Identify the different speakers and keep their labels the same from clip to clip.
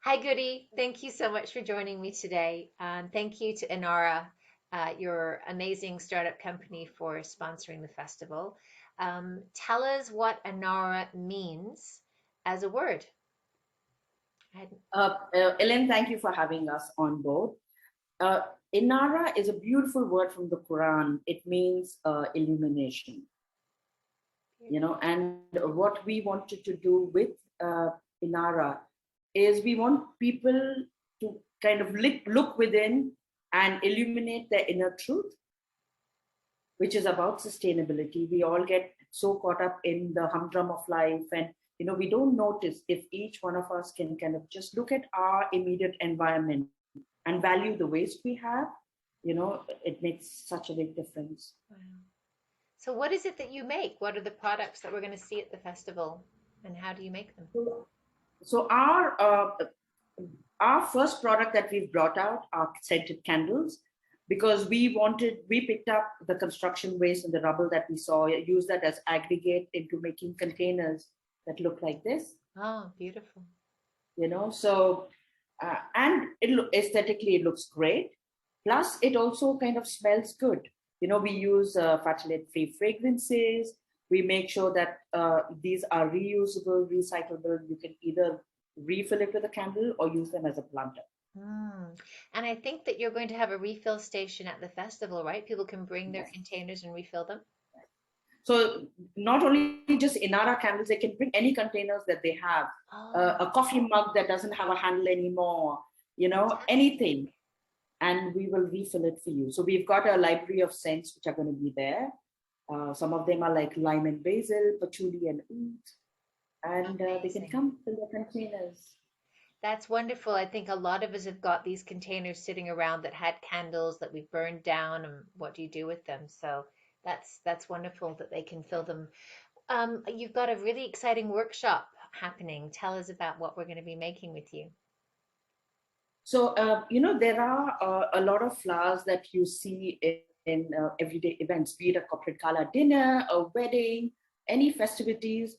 Speaker 1: Hi, Goody. Thank you so much for joining me today. Thank you to Innara, your amazing startup company, for sponsoring the festival. Tell us what Innara means as a word. I
Speaker 2: Elaine, thank you for having us on board. Uh, Inara is a beautiful word from the Quran. It means illumination, and what we wanted to do with Inara is we want people to kind of look within and illuminate their inner truth, which is about sustainability. We all get so caught up in the humdrum of life, and we don't notice if each one of us can kind of just look at our immediate environment and value the waste we have. It makes such a big difference.
Speaker 1: wow. So, what is it that you make? What are the products that we're going to see at the festival, and how do you make them?
Speaker 2: So our first product that we've brought out are scented candles, because we picked up the construction waste and the rubble that we saw, use that as aggregate into making containers that look like this.
Speaker 1: Oh, beautiful.
Speaker 2: So and aesthetically it looks great. Plus, it also kind of smells good. We use phthalate-free fragrances. We make sure that these are reusable, recyclable. You can either refill it with a candle or use them as a planter.
Speaker 1: Mm. And I think that you're going to have a refill station at the festival, right? People can bring their
Speaker 2: Yes.
Speaker 1: containers and refill them.
Speaker 2: So not only just Inara candles, they can bring any containers that they have.
Speaker 1: Oh,
Speaker 2: A coffee mug that doesn't have a handle anymore,
Speaker 1: fantastic.
Speaker 2: anything. And we will refill it for you. So we've got a library of scents which are going to be there. Some of them are like lime and basil, patchouli and oud, and they can
Speaker 1: Amazing.
Speaker 2: come fill their containers.
Speaker 1: That's wonderful. I think a lot of us have got these containers sitting around that had candles that we've burned down, and what do you do with them? So that's wonderful that they can fill them. You've got a really exciting workshop happening. Tell us about what we're going to be making with you.
Speaker 2: So, there are a lot of flowers that you see in everyday events, be it a corporate gala dinner, a wedding, any festivities.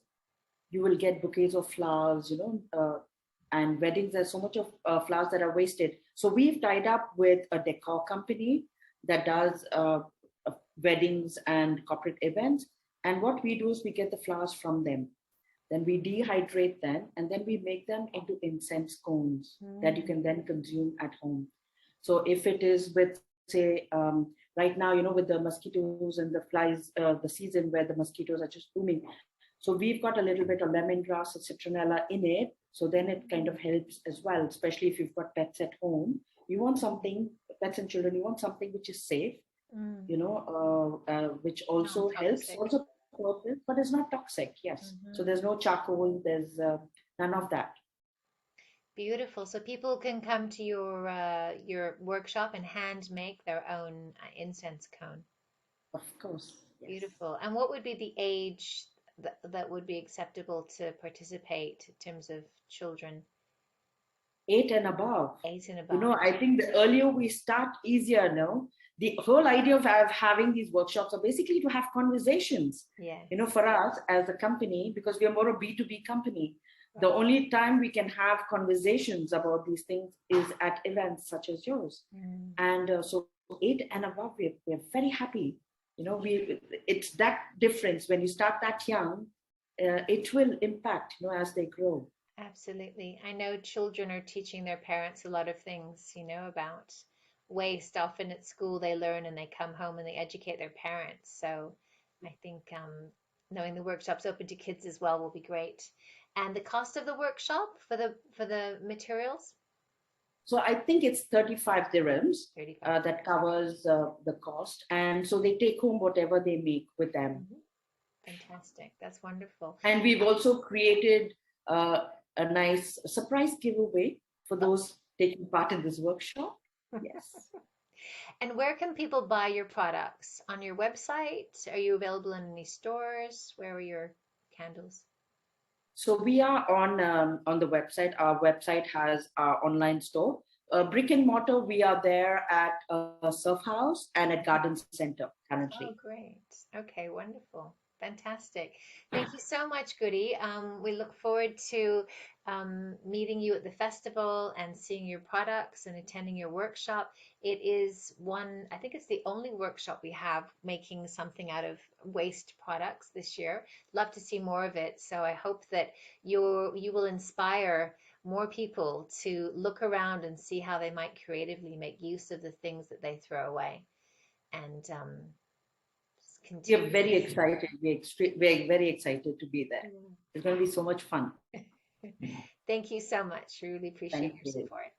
Speaker 2: You will get bouquets of flowers, and weddings, there's so much of flowers that are wasted. So we've tied up with a decor company that does weddings and corporate events. And what we do is we get the flowers from them. Then we dehydrate them, and then we make them into incense cones that you
Speaker 1: Mm,
Speaker 2: can then consume at home. So if it is with, say, right now, with the mosquitoes and the flies, the season where the mosquitoes are just booming. So we've got a little bit of lemongrass and citronella in it. So then it kind of helps as well, especially if you've got pets at home. You want something, pets and children, you want something which is safe,
Speaker 1: mm.
Speaker 2: which also helps,
Speaker 1: Non-toxic.
Speaker 2: also purpose, but it's not toxic. Yes. So
Speaker 1: Hmm.
Speaker 2: there's no charcoal. There's none of that.
Speaker 1: Beautiful. So people can come to your workshop and hand make their own incense cone.
Speaker 2: Of course. Yes.
Speaker 1: Beautiful. And what would be the age that would be acceptable to participate in terms of children?
Speaker 2: 8 and above.
Speaker 1: 8 and above.
Speaker 2: I think the earlier we start, easier. No, the whole idea of having these workshops are basically to have conversations.
Speaker 1: Yes.
Speaker 2: For us as a company, because we are more a B2B company, the
Speaker 1: Right.
Speaker 2: only time we can have conversations about these things is at events such as yours.
Speaker 1: Mm.
Speaker 2: And so 8 and above, we're very happy. It's that difference when you start that young, it will impact, as they grow.
Speaker 1: Absolutely. I know children are teaching their parents a lot of things, about waste. Often at school they learn and they come home and they educate their parents. So I think knowing the workshop's open to kids as well will be great. And the cost of the workshop for the materials?
Speaker 2: So I think it's 35 dirhams
Speaker 1: 35.
Speaker 2: that covers the cost. And so they take home whatever they make with them.
Speaker 1: Mhm. Fantastic. That's wonderful.
Speaker 2: And we've also created a nice surprise giveaway for those taking part in this workshop. Yes.
Speaker 1: And where can people buy your products? On your website? Are you available in any stores? Where are your candles?
Speaker 2: So we are on the website. Our website has our online store. Brick and mortar, we are there at Surf House and at Garden Center
Speaker 1: Oh,
Speaker 2: currently.
Speaker 1: great. Okay, wonderful. Fantastic. Thank you so much, Goody. We look forward to meeting you at the festival and seeing your products and attending your workshop. It is one, I think it's the only workshop we have making something out of waste products this year. Love to see more of it. So I hope that you will inspire more people to look around and see how they might creatively make use of the things that they throw away and just
Speaker 2: We are
Speaker 1: continue.
Speaker 2: very excited. We're very excited to be there. It's going to be so much fun.
Speaker 1: Thank you so much. We really appreciate
Speaker 2: Thank
Speaker 1: your
Speaker 2: you.
Speaker 1: support.